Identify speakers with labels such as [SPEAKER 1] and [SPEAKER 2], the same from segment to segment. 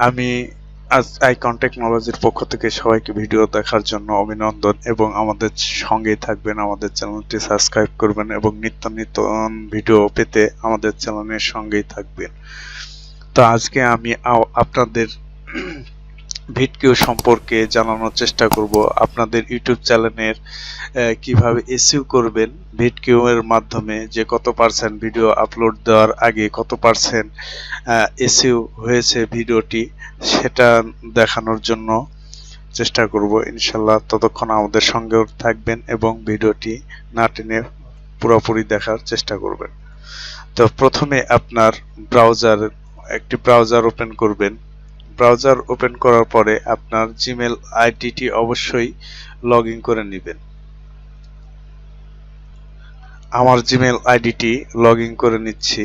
[SPEAKER 1] আমি আজ আইকন টেকনোলজির পক্ষ থেকে সবাইকে ভিডিও দেখার জন্য অভিনন্দন এবং আমাদের সঙ্গেই থাকবেন, আমাদের চ্যানেলটি সাবস্ক্রাইব করবেন এবং নিত্য ভিডিও পেতে আমাদের চ্যানেলের সঙ্গেই থাকবেন। তো আজকে আমি আপনাদের vidIq সম্পর্কে জানানোর চেষ্টা করব। আপনাদের ইউটিউব চ্যানেলের কিভাবে এসইও করবেন vidIq এর মাধ্যমে, যে কত পার্সেন্ট ভিডিও আপলোড দেওয়ার আগে কত পার্সেন্ট এসইও হয়েছে ভিডিওটি, সেটা দেখানোর জন্য চেষ্টা করব ইনশাল্লাহ। ততক্ষণ আমাদের সঙ্গেও থাকবেন এবং ভিডিওটি না টেনে পুরোপুরি দেখার চেষ্টা করবেন। তো প্রথমে আপনার একটি ব্রাউজার ওপেন করবেন। ব্রাউজার ওপেন করার পরে আপনার জিমেল আইডিটি অবশ্যই লগ ইন করে নেবেন। আমার জিমেল আইডিটি লগ ইন করে নিচ্ছি।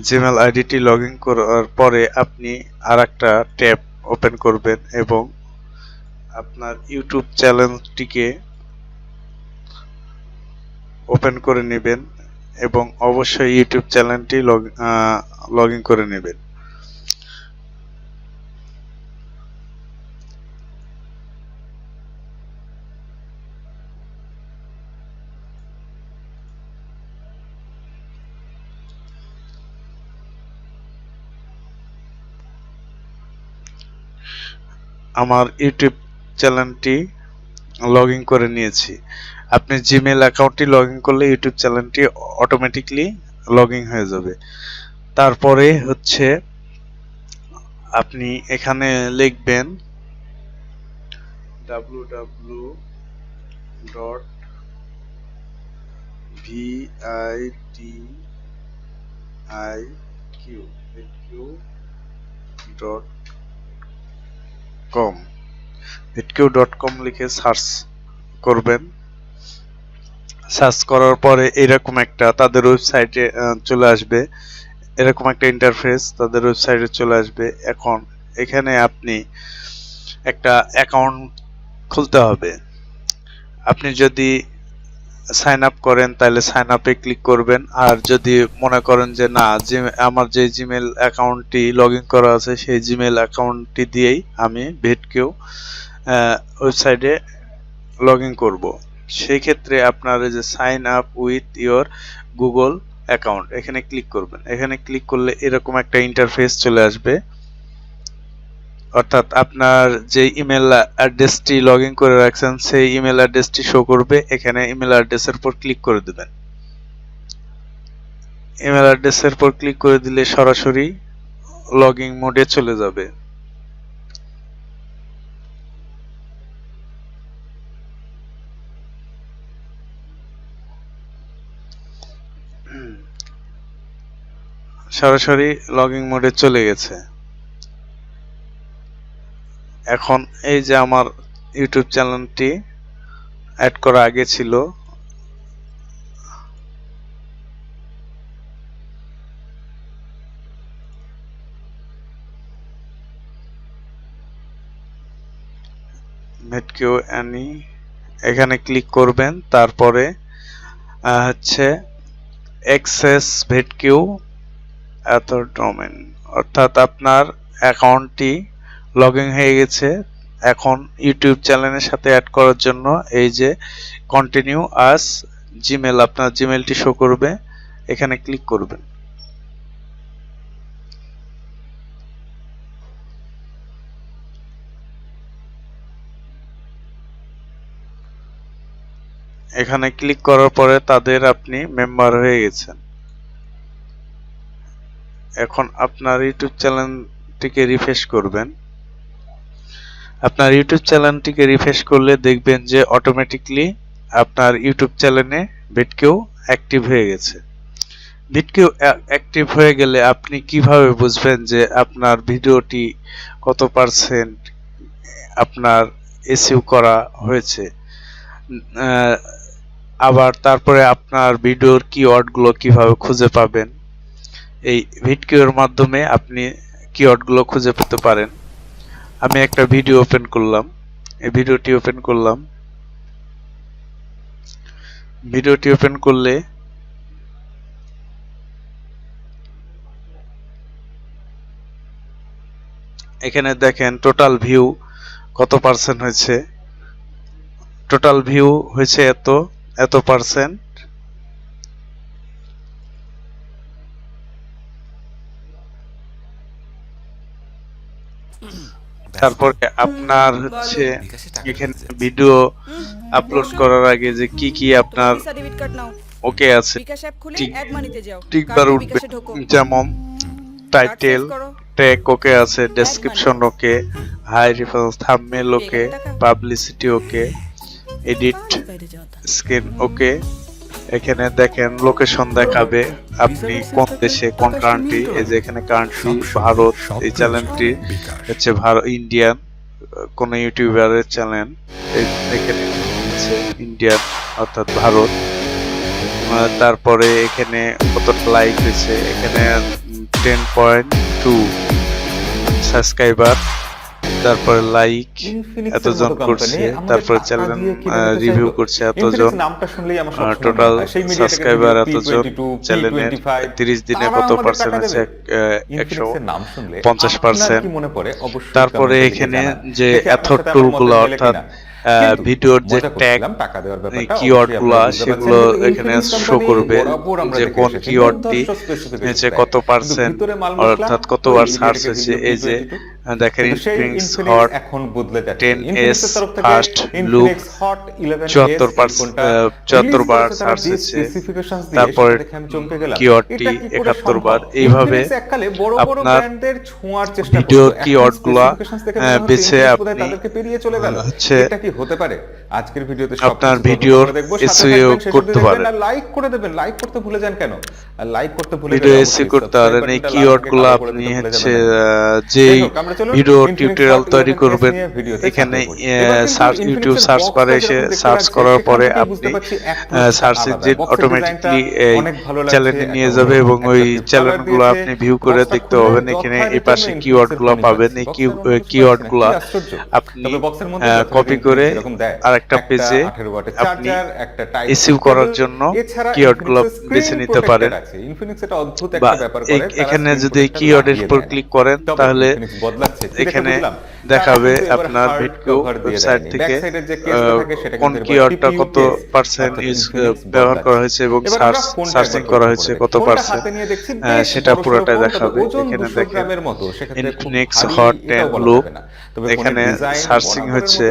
[SPEAKER 1] জিমেল আইডিটি লগ ইন করার পরে আপনি আরেকটা ট্যাব ওপেন করবেন এবং আপনার ইউটিউব চ্যানেলটিকে ওপেন করে নেবেন এবং অবশ্যই ইউটিউব চ্যানেলটি লগ ইন করে নেবেন। আমার ইউটিউব চ্যানেলটি লগ ইন করে নিয়েছি। আপনি জিমেল অ্যাকাউন্টটি লগ ইন করলে ইউটিউব চ্যানেলটি অটোমেটিকলি লগ ইন হয়ে যাবে। তারপরে হচ্ছে আপনি এখানে লিখবেন www.vidIq.com vidIq.com লিখে সার্চ করবেন। সার্চ করার পরে এরকম একটা তাদের ওয়েবসাইটে চলে আসবে, এরকম একটা ইন্টারফেস তাদের ওয়েবসাইটে চলে আসবে। এখন এখানে আপনি একটা অ্যাকাউন্ট খুলতে হবে। আপনি যদি সাইন আপ করেন তাহলে সাইন আপে ক্লিক করবেন, আর যদি মনে করেন যে না, আমার যে জিমেল অ্যাকাউন্টটি লগ ইন করা আছে সেই জিমেল অ্যাকাউন্টটি দিয়েই আমি vidIq ওয়েবসাইটে লগ ইন করবো, সেই ক্ষেত্রে আপনার যে sign up with your Google account এখানে ক্লিক করবেন। এখানে ক্লিক করলে এরকম একটা ইন্টারফেস চলে আসবে, অর্থাৎ আপনার যে ইমেল অ্যাড্রেসটি লগ ইন করে রাখছেন সেই ইমেল অ্যাড্রেসটি শো করবে। এখানে ইমেল অ্যাড্রেসের উপর ক্লিক করে দেবেন। ইমেল অ্যাড্রেসের উপর ক্লিক করে দিলে সরাসরি লগ ইন মোডে চলে যাবে। সরাসরি লগ ইন মোডে চলে গেছে। এখন এই যে আমার ইউটিউব চ্যানেলটি অ্যাড করা আগে ছিল, vidIq এখানে ক্লিক করবেন। তারপরে হচ্ছে অ্যাক্সেস vidIq ডোমেন, অর্থাৎ আপনার অ্যাকাউন্টটি লগ ইন হয়ে গেছে। এখন ইউটিউব চ্যানেলের সাথে অ্যাড করার জন্য এই যে কন্টিনিউ আস জিমেল, আপনার জিমেলটি শো করবে, এখানে ক্লিক করবেন। এখানে ক্লিক করার পরে তাদের আপনি মেম্বার হয়ে গেছেন। এখন আপনার ইউটিউব চ্যানেলটিকে রিফ্রেশ করবেন। আপনার ইউটিউব চ্যানেলটিকে রিফ্রেশ করলে দেখবেন যে অটোমেটিকলি আপনার ইউটিউব চ্যানেলে vidIq অ্যাক্টিভ হয়ে গেছে। vidIq অ্যাক্টিভ হয়ে গেলে আপনি কিভাবে বুঝবেন যে আপনার ভিডিওটি কত পার্সেন্ট আপনার এসইও করা হয়েছে, আবার তারপরে আপনার ভিডিওর কিওয়ার্ডগুলো কিভাবে খুঁজে পাবেন এই vidIq এর মাধ্যমে আপনি কিওয়ার্ডগুলো খুঁজে পেতে পারেন। আমি একটা ভিডিও ওপেন করলাম, এই ভিডিওটি ওপেন করলাম। ভিডিওটি ওপেন করলে এখানে দেখেন টোটাল ভিউ কত পার্সেন্ট হয়েছে। টোটাল ভিউ হয়েছে এত পার্সেন্ট। তারপরে আপনার হচ্ছে এখানে ভিডিও আপলোড করার আগে যে কি আপনার ওকে আছে টিকবার উঠবে, যেমন টাইটেল ট্যাগ ওকে আছে, description okay, high reference, thumbnail okay, publicity okay, edit screen okay. এখানে দেখেন লোকেশন দেখাবে আপনি কোন দেশে, কোন কান্ট্রি। এই যে এখানে কান্ট্রি ভারত, এই চ্যানেলটি হচ্ছে ইন্ডিয়ান কোন ইউটিউবারের চ্যানেল, এখানে হচ্ছে ইন্ডিয়ান অর্থাৎ ভারত। তারপরে এখানে কতটা লাইক হয়েছে, এখানে 10.2 সাবস্ক্রাইবার, তারপরে লাইক এতজন করছে, তারপরে চ্যানেল রিভিউ করছে এতজন, টোটাল সাবস্ক্রাইবার এতজন, চ্যানেলের 30 দিনে কত পার্সেন্ট আছে 150%। তারপরে এখানে যে এথর টুলগুলো অর্থাৎ ভিডিওর যে ট্যাগ কিওয়ার্ড গুলা সেগুলো এখানে শো করবে, যে কোন কিওয়ার্ডটি হচ্ছে কত পার্সেন্ট অর্থাৎ কতবার সার্চ হয়েছে। এই যে দেখেন Infinix hot 10s first look 74 বার সার্চ হয়েছে, তারপর কিওয়ার্ডটি 71 বার। এইভাবে আপনার ভিডিওর কিওয়ার্ড গুলা বেছে আপনি হচ্ছে
[SPEAKER 2] হতে পারে আজকের ভিডিওতে
[SPEAKER 1] আপনার ভিডিওর এসইও করতে পারেন।
[SPEAKER 2] লাইক করে দেবেন, লাইক করতে ভুলে যান কেন? লাইক করতে ভুলে
[SPEAKER 1] ভিডিও এসইও করতে পারেন। এই কিওয়ার্ডগুলো আপনি হচ্ছে যে ভিডিও টিউটোরিয়াল তৈরি করবেন, এখানে ইউটিউব সার্চ বারে এসে সার্চ করার পরে আপনি সার্চ ইঞ্জিন অটোমেটিক্যালি চ্যানেলে নিয়ে যাবে এবং ওই চ্যানেলগুলো আপনি ভিউ করে দেখতে পাবেন। এখানে এই পাশে কিওয়ার্ডগুলো পাবেন। এই কিওয়ার্ডগুলো আপনি কপি করে আরেকটা পেজে আপনি এসইও করার জন্য কিওয়ার্ডগুলো বেছে নিতে পারেন। এখানে যদি কিওয়ার্ডের উপর ক্লিক করেন তাহলে এখানে দেখাবে আপনার vidIq ওয়েবসাইট থেকে কোন কিওয়ার্ডটা কত পার্সেন্ট ব্যবহার করা হয়েছে এবং সার্চিং করা হয়েছে কত পার্সেন্ট, সেটা পুরোটাই দেখাবে। এখানে দেখেন ইনফিনিক্স হট 10 লুক, এখানে সার্চিং হচ্ছে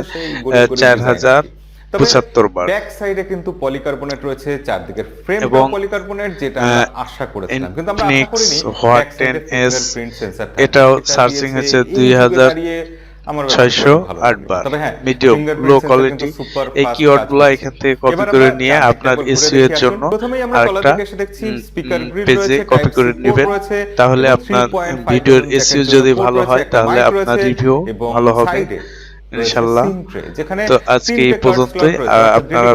[SPEAKER 1] 4075 বার।
[SPEAKER 2] ব্যাক সাইডে কিন্তু পলিকার্বনেট রয়েছে, চারদিকে ফ্রেম পলিকার্বনেট, যেটা আমরা আশা করেছিলাম কিন্তু আমরা আশা করিনি।
[SPEAKER 1] হট 10s এটাও সার্চিং হচ্ছে 2608 বার। Medium low quality. এই কিওয়ার্ডগুলো এখান থেকে কপি করে নিয়ে আপনার এসইও এর জন্য আরেকটা পেজে কপি করে নেবেন, তাহলে আপনার ভিডিওর এসইও যদি ভালো হয় তাহলে আপনার রিভিউ ভালো হবে ইনশাআল্লাহ। তো আজকে এই পর্যন্তই। আপনারা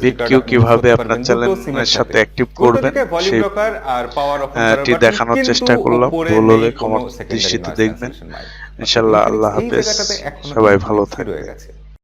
[SPEAKER 1] vidIq কিভাবে আপনার চ্যানেলের সাথে অ্যাক্টিভ করবেন সেটি দেখানোর চেষ্টা করলাম। ভুল হলে ক্ষমার দৃষ্টিতে দেখবেন ইনশাআল্লাহ। আল্লাহ হাফেজ, সবাই ভালো থাকবেন।